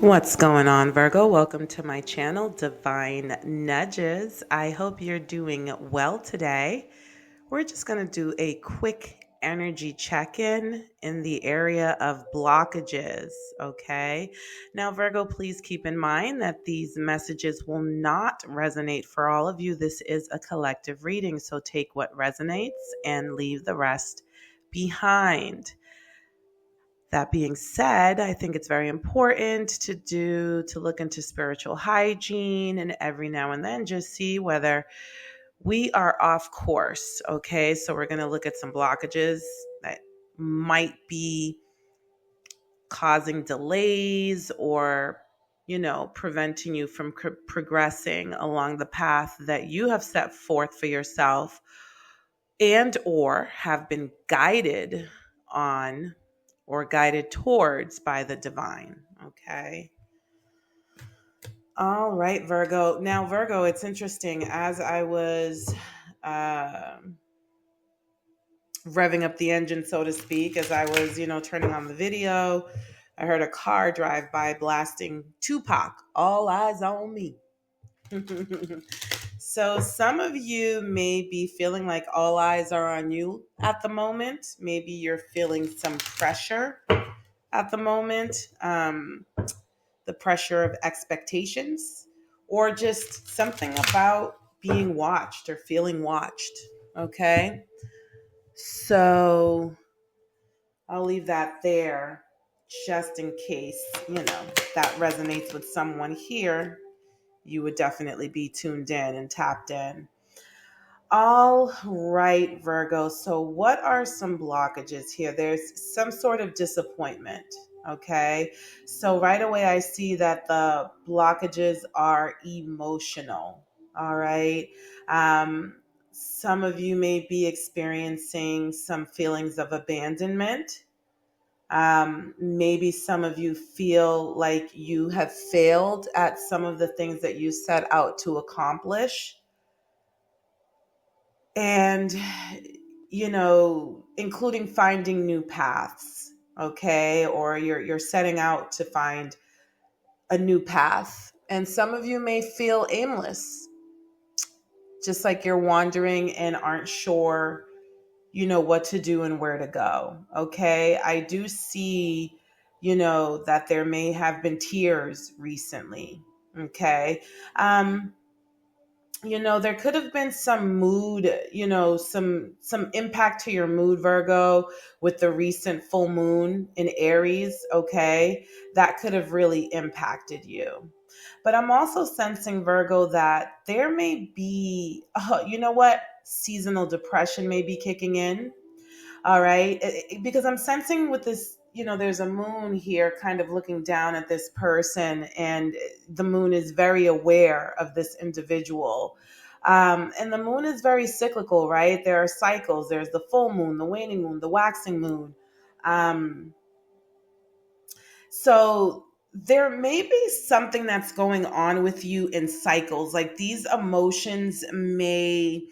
What's going on, Virgo? Welcome to my channel, Divine Nudges. I hope you're doing well today. We're just going to do a quick energy check-in in the area of blockages, okay? Now, Virgo, please keep in mind that these messages will not resonate for all of you. This is a collective reading, so take what resonates and leave the rest behind. That being said, I think it's very important to look into spiritual hygiene and every now and then just see whether we are off course. Okay, so we're going to look at some blockages that might be causing delays or preventing you from progressing along the path that you have set forth for yourself and or have been guided on or guided towards by the divine. Okay. All right, Virgo. Now, Virgo, it's interesting. As I was revving up the engine, so to speak, as I was, turning on the video, I heard a car drive by blasting Tupac, All Eyes on Me. So some of you may be feeling like all eyes are on you at the moment. Maybe you're feeling some pressure at the moment, the pressure of expectations, or just something about being watched or feeling watched. Okay. So I'll leave that there just in case, that resonates with someone here. You would definitely be tuned in and tapped in. All right, Virgo. So what are some blockages here? There's some sort of disappointment. Okay. So right away, I see that the blockages are emotional. All right. Some of you may be experiencing some feelings of abandonment. Maybe some of you feel like you have failed at some of the things that you set out to accomplish. And, including finding new paths, okay? Or you're setting out to find a new path. And some of you may feel aimless, just like you're wandering and aren't sure, what to do and where to go, okay? I do see, that there may have been tears recently, okay? There could have been some mood, some impact to your mood, Virgo, with the recent full moon in Aries, okay? That could have really impacted you. But I'm also sensing, Virgo, that there may be, seasonal depression may be kicking in. All right. Because I'm sensing with this, there's a moon here kind of looking down at this person, and the moon is very aware of this individual. And the moon is very cyclical, right? There are cycles. There's the full moon, the waning moon, the waxing moon. So there may be something that's going on with you in cycles. Like these emotions may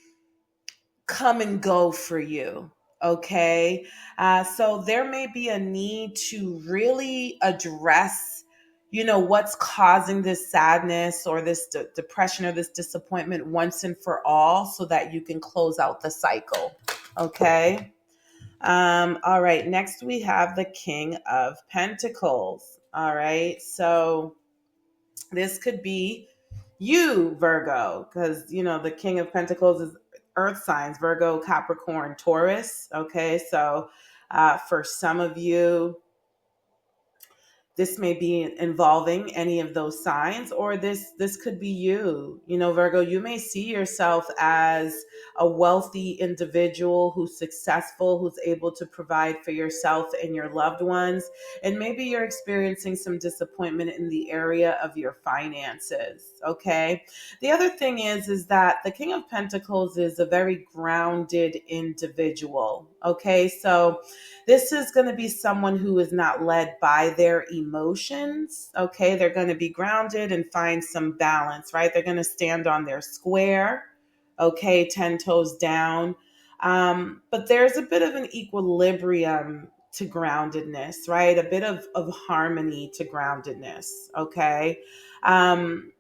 come and go for you. Okay. So there may be a need to really address, what's causing this sadness or this depression or this disappointment once and for all so that you can close out the cycle. Okay. All right. Next, we have the King of Pentacles. All right. So this could be you, Virgo, because, the King of Pentacles is earth signs, Virgo, Capricorn, Taurus. Okay. So for some of you, this may be involving any of those signs, or this could be you. Virgo, you may see yourself as a wealthy individual who's successful, who's able to provide for yourself and your loved ones. And maybe you're experiencing some disappointment in the area of your finances. Okay. The other thing is that the King of Pentacles is a very grounded individual. Okay. So this is going to be someone who is not led by their emotions. Okay. They're going to be grounded and find some balance, right? They're going to stand on their square. Okay. 10 toes down. But there's a bit of an equilibrium to groundedness, right? A bit of harmony to groundedness, okay? Um,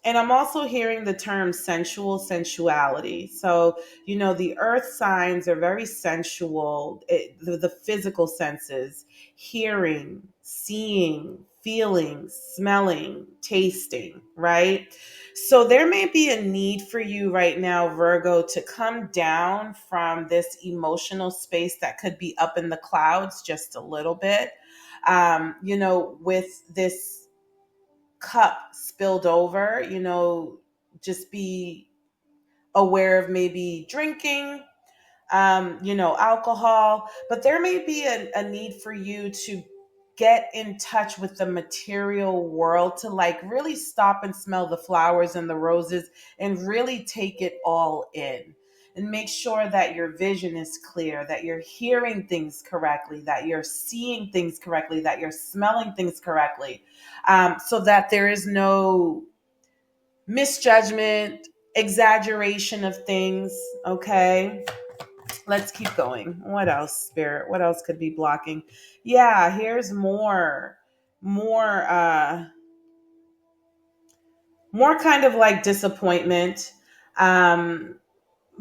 and I'm also hearing the term sensuality. So, the earth signs are very sensual, the physical senses, hearing, seeing, feeling, smelling, tasting, right? So, there may be a need for you right now, Virgo, to come down from this emotional space that could be up in the clouds just a little bit. With this cup spilled over, just be aware of maybe drinking, alcohol, but there may be a need for you to get in touch with the material world, to like really stop and smell the flowers and the roses and really take it all in. And make sure that your vision is clear, that you're hearing things correctly, that you're seeing things correctly, that you're smelling things correctly, so that there is no misjudgment, exaggeration of things. Okay, let's keep going. What else, Spirit? What else could be blocking? Yeah, here's more more kind of like disappointment. Um,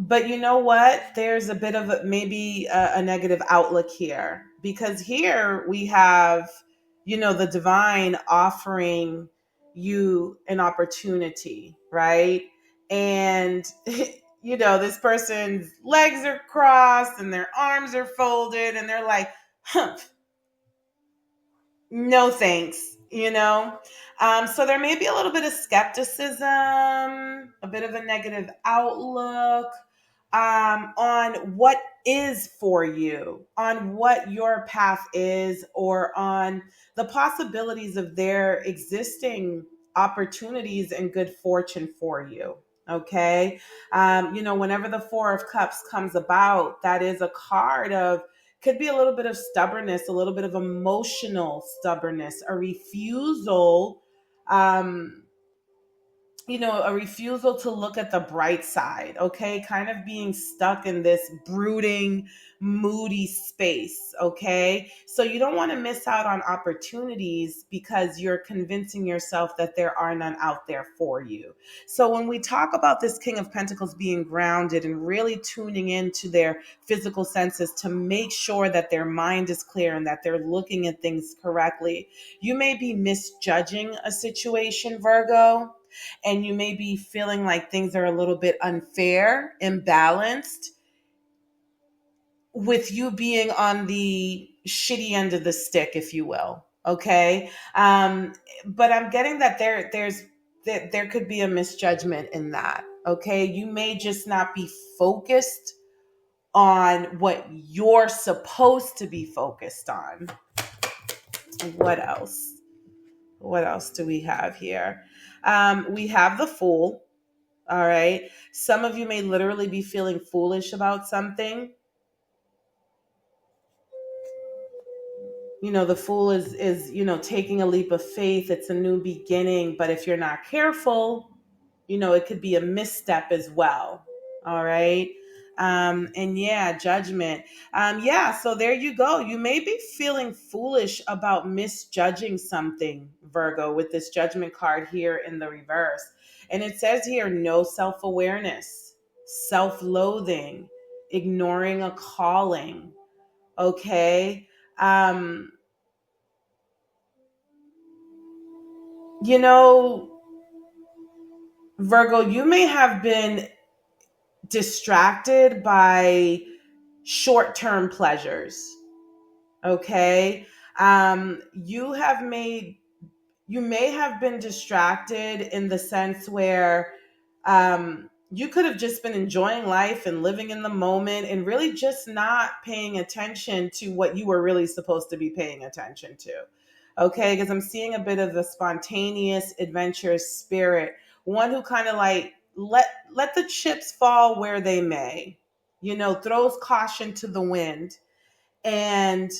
but you know what? There's a bit of maybe a negative outlook here, because here we have, the divine offering you an opportunity, right? And, this person's legs are crossed and their arms are folded and they're like, huh, no thanks, so there may be a little bit of skepticism, a bit of a negative outlook, on what is for you, on what your path is, or on the possibilities of their existing opportunities and good fortune for you. Okay. Whenever the Four of Cups comes about, that is a card of, could be a little bit of stubbornness, a little bit of emotional stubbornness, a refusal, um, a refusal to look at the bright side, okay? Kind of being stuck in this brooding, moody space, okay? So you don't want to miss out on opportunities because you're convincing yourself that there are none out there for you. So when we talk about this King of Pentacles being grounded and really tuning into their physical senses to make sure that their mind is clear and that they're looking at things correctly, you may be misjudging a situation, Virgo, and you may be feeling like things are a little bit unfair, imbalanced, with you being on the shitty end of the stick, if you will. Okay. But I'm getting that there could be a misjudgment in that. Okay. You may just not be focused on what you're supposed to be focused on. What else? What else do we have here? We have the Fool. All right. Some of you may literally be feeling foolish about something. The Fool is, taking a leap of faith. It's a new beginning, but if you're not careful, it could be a misstep as well. All right. And yeah, Judgment. Yeah, so there you go. You may be feeling foolish about misjudging something, Virgo, with this Judgment card here in the reverse. And it says here, no self-awareness, self-loathing, ignoring a calling. Okay. Um, you know, Virgo, you may have been distracted by short-term pleasures. Okay. You may have been distracted in the sense where you could have just been enjoying life and living in the moment and really just not paying attention to what you were really supposed to be paying attention to. Okay, because I'm seeing a bit of the spontaneous, adventurous spirit, one who kind of like let the chips fall where they may, throws caution to the wind and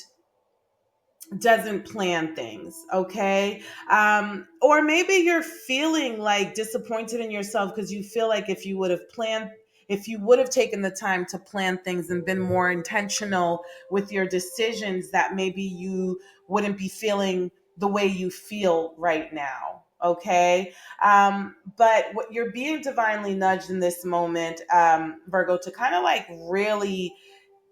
doesn't plan things. Okay. Or maybe you're feeling like disappointed in yourself because you feel like if you would have planned if you would have taken the time to plan things and been more intentional with your decisions, that maybe you wouldn't be feeling the way you feel right now. Okay. But what you're being divinely nudged in this moment, Virgo, to kind of like really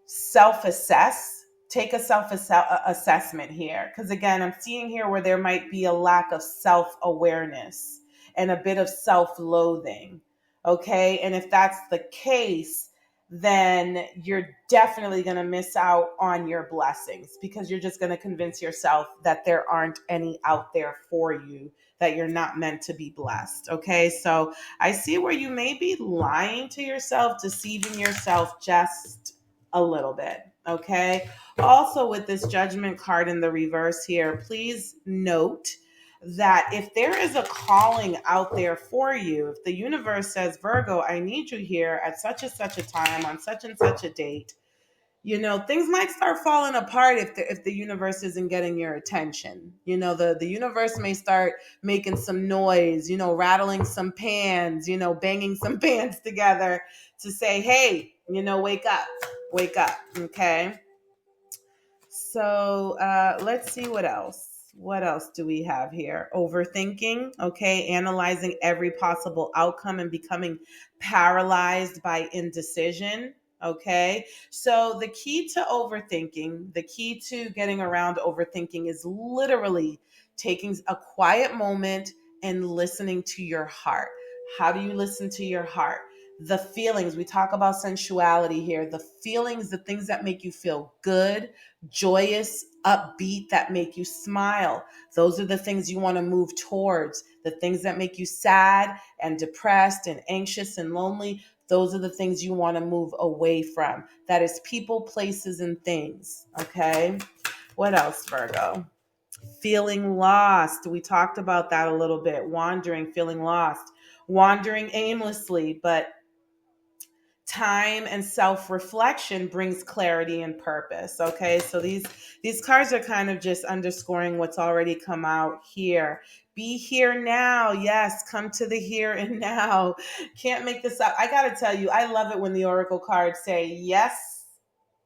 self assess, take a self assessment here. Because again, I'm seeing here where there might be a lack of self awareness and a bit of self loathing. Okay. And if that's the case, then you're definitely going to miss out on your blessings, because you're just going to convince yourself that there aren't any out there for you, that you're not meant to be blessed. Okay. So I see where you may be lying to yourself, deceiving yourself just a little bit. Okay. Also, with this judgment card in the reverse here, please note that if there is a calling out there for you, if the universe says, Virgo, I need you here at such and such a time on such and such a date, things might start falling apart if the universe isn't getting your attention. The universe may start making some noise, rattling some pans, banging some pans together to say, hey, wake up. Okay. So let's see what else. What else do we have here? Overthinking, okay, analyzing every possible outcome and becoming paralyzed by indecision, okay? So the key to overthinking, the key to getting around overthinking is literally taking a quiet moment and listening to your heart. How do you listen to your heart? The feelings, we talk about sensuality here, the feelings, the things that make you feel good, joyous, upbeat, that make you smile. Those are the things you want to move towards. The things that make you sad and depressed and anxious and lonely, those are the things you want to move away from. That is people, places, and things. Okay. What else, Virgo? Feeling lost. We talked about that a little bit. Wandering, feeling lost, wandering aimlessly, but time and self-reflection brings clarity and purpose. Okay, so these cards are kind of just underscoring what's already come out here. Be here now. Yes, come to the here and now. Can't make this up. I gotta tell you, I love it when the oracle cards say yes.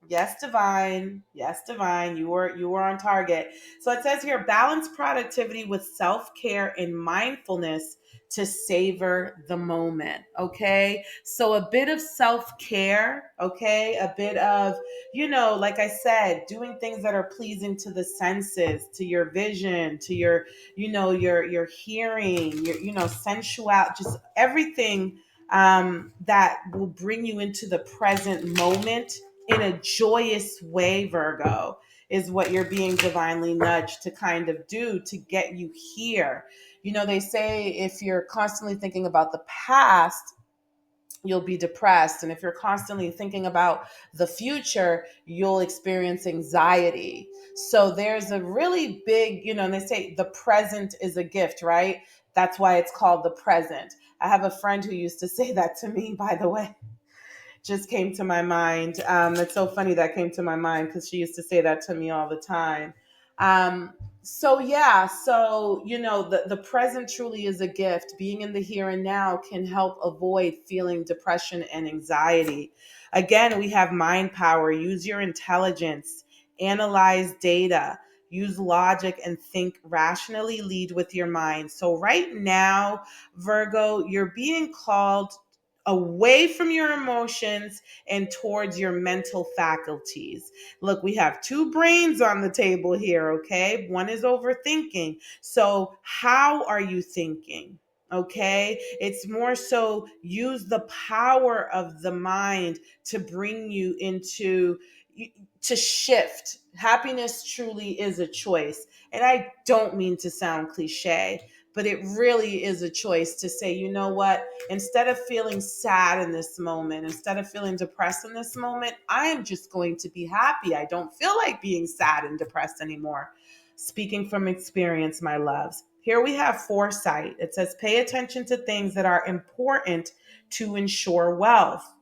Yes, divine. Yes, divine. You were on target. So it says here, balance productivity with self-care and mindfulness to savor the moment. Okay. So a bit of self-care, okay, a bit of, like I said, doing things that are pleasing to the senses, to your vision, to your, your hearing, your, sensual, just everything that will bring you into the present moment in a joyous way, Virgo, is what you're being divinely nudged to kind of do to get you here. They say if you're constantly thinking about the past, you'll be depressed. And if you're constantly thinking about the future, you'll experience anxiety. So there's a really big, and they say the present is a gift, right? That's why it's called the present. I have a friend who used to say that to me, by the way. Just came to my mind. It's so funny that came to my mind because she used to say that to me all the time. So yeah, so the present truly is a gift. Being in the here and now can help avoid feeling depression and anxiety. Again, we have mind power. Use your intelligence, analyze data, use logic, and think rationally. Lead with your mind. So right now, Virgo, you're being called away from your emotions and towards your mental faculties. Look, we have two brains on the table here, okay? One is overthinking. So, how are you thinking? Okay, it's more so use the power of the mind to bring you into, to shift. Happiness truly is a choice. And I don't mean to sound cliche, but it really is a choice to say, you know what, instead of feeling sad in this moment, instead of feeling depressed in this moment, I am just going to be happy. I don't feel like being sad and depressed anymore. Speaking from experience, my loves. Here we have foresight. It says, pay attention to things that are important to ensure wealth.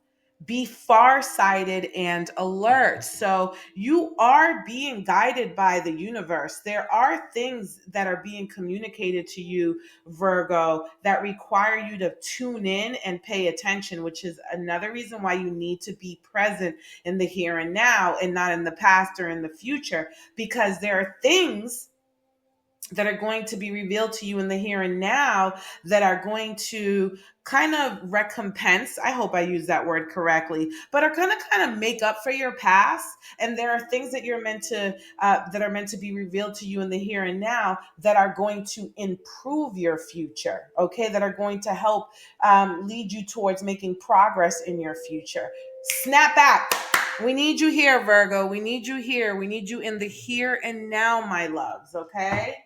Be farsighted and alert. So you are being guided by the universe. There are things that are being communicated to you, Virgo, that require you to tune in and pay attention, which is another reason why you need to be present in the here and now and not in the past or in the future, because there are things that are going to be revealed to you in the here and now that are going to kind of recompense, I hope I use that word correctly, but are going to kind of make up for your past. And there are things that you're meant to that are meant to be revealed to you in the here and now that are going to improve your future, okay, that are going to help lead you towards making progress in your future. Snap back. We need you here, Virgo. We need you here. We need you in the here and now, my loves, okay?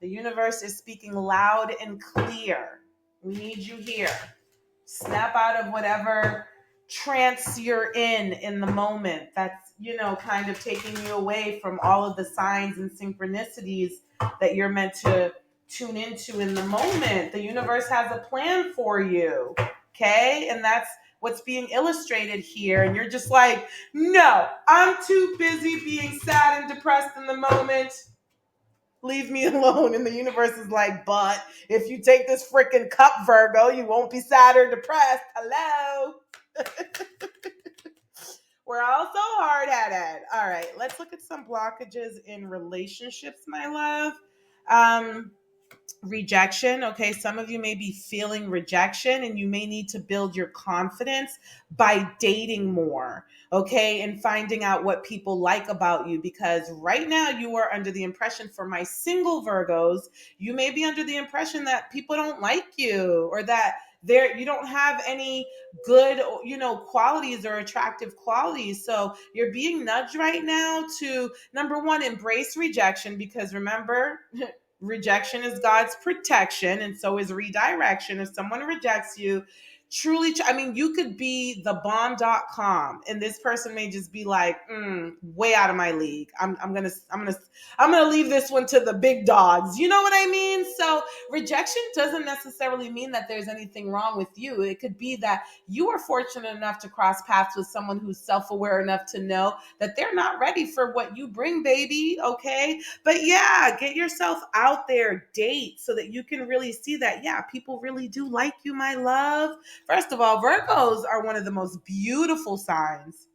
The universe is speaking loud and clear. We need you here. Snap out of whatever trance you're in the moment. That's, kind of taking you away from all of the signs and synchronicities that you're meant to tune into in the moment. The universe has a plan for you. Okay? And that's what's being illustrated here. And you're just like, no, I'm too busy being sad and depressed in the moment. Leave me alone. And the universe is like, but if you take this freaking cup, Virgo, you won't be sad or depressed. Hello. We're all so hard-headed. All right, let's look at some blockages in relationships, my love. Rejection. Okay, some of you may be feeling rejection and you may need to build your confidence by dating more, okay, and finding out what people like about you, because right now you are under the impression, for my single Virgos, you may be under the impression that people don't like you, or that you don't have any good, qualities or attractive qualities. So you're being nudged right now to, number one, embrace rejection, because remember, rejection is God's protection, and so is redirection. If someone rejects you, truly, I mean, you could be the bomb.com, and this person may just be like, way out of my league. I'm gonna leave this one to the big dogs. You know what I mean? So rejection doesn't necessarily mean that there's anything wrong with you. It could be that you are fortunate enough to cross paths with someone who's self-aware enough to know that they're not ready for what you bring, baby. Okay. But yeah, get yourself out there, date, so that you can really see that, yeah, people really do like you, my love. First of all, Virgos are one of the most beautiful signs.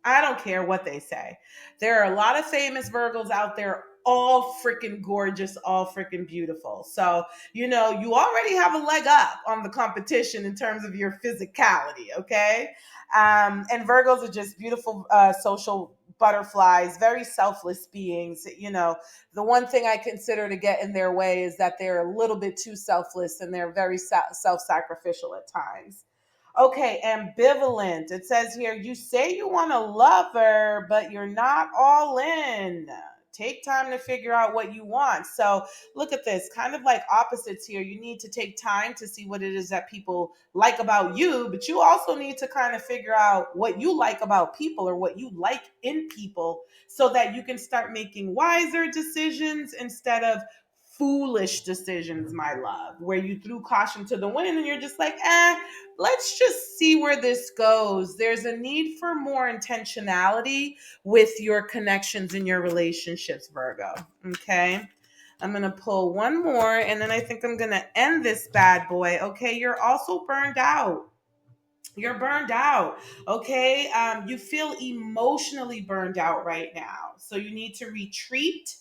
I don't care what they say. There are a lot of famous Virgos out there, all freaking gorgeous, all freaking beautiful. So, you already have a leg up on the competition in terms of your physicality, okay? And Virgos are just beautiful social butterflies, very selfless beings. The one thing I consider to get in their way is that they're a little bit too selfless, and they're very self-sacrificial at times. Okay, ambivalent. It says here, you say you want a lover, but you're not all in. Take time to figure out what you want. So look at this, kind of like opposites here. You need to take time to see what it is that people like about you, but you also need to kind of figure out what you like about people, or what you like in people, so that you can start making wiser decisions instead of foolish decisions, my love, where you threw caution to the wind and you're just like, let's just see where this goes. There's a need for more intentionality with your connections in your relationships, Virgo. Okay. I'm going to pull one more, and then I think I'm going to end this bad boy. Okay. You're also burned out. You're burned out. Okay. You feel emotionally burned out right now. So you need to retreat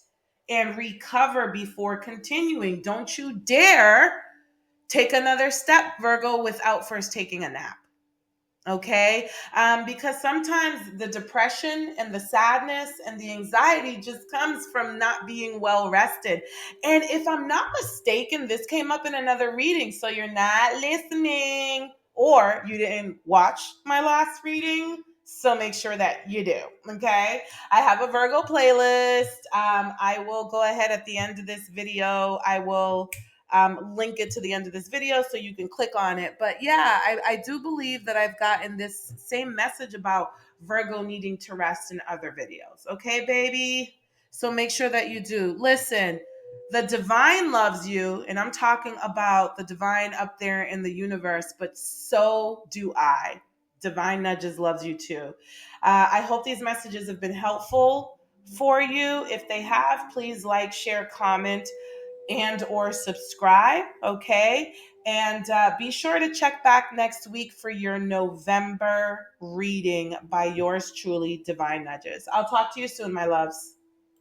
and recover before continuing. Don't you dare take another step, Virgo, without first taking a nap. Okay? Because sometimes the depression and the sadness and the anxiety just comes from not being well rested. And if I'm not mistaken, this came up in another reading. So you're not listening, or you didn't watch my last reading. So make sure that you do. Okay. I have a Virgo playlist. I will go ahead at the end of this video. I will link it to the end of this video so you can click on it. But yeah, I do believe that I've gotten this same message about Virgo needing to rest in other videos. Okay, baby? So make sure that you do. Listen, the divine loves you, and I'm talking about the divine up there in the universe, but so do I. Divine Nudges loves you too. I hope these messages have been helpful for you. If they have, please like, share, comment, and or subscribe. Okay, and be sure to check back next week for your November reading by yours truly, Divine Nudges. I'll talk to you soon, my loves.